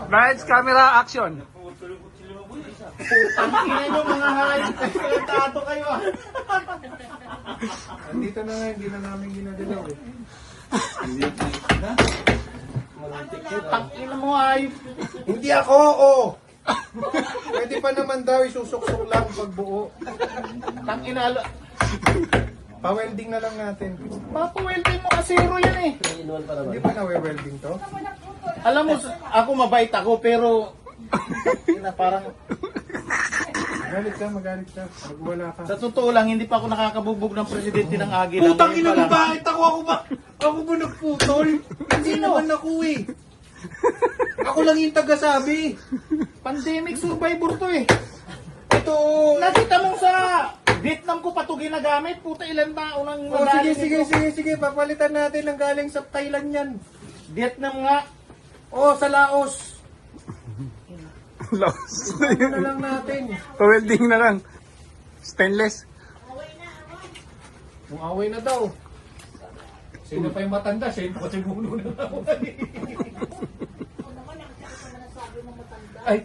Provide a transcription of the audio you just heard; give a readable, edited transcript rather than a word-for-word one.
Lights, camera, action. Tangina nyo mga hayop. Tato kayo ah. Andito na nga, hindi na namin ginagalaw eh. Tangina mo hayop. Hindi ako, oh! Pwede pa naman daw, isusok-sok lang pagbuo. Tangina. Pa-welding na lang natin. Papawelding mo kasero yan eh. Hindi ba na-welding to? Alam mo, ako mabait ako pero parang Magalit ka. Magwala ka. sa totoo lang hindi pa ako nakakabugbog ng presidente ng Agila. Putang ina Ngayon pa mo, lang. bakit ako ba? Ako ba nagputol? Hindi naman ako eh. Ako lang yung taga-sabi. Pandemic survivor to eh. Ito. Nakita mo sa Vietnam ko pa to ginagamit. Puta ilan taon ang Oh, nagaling sige. nito. Papalitan natin ng galing sa Thailand yan. Vietnam nga. Oh, sa Laos. Lost. Ano na lang natin. Pa-welding na lang. Stainless. Kung away na daw. Sino pa yung matanda? Siya yung pasimuno na away. Ay,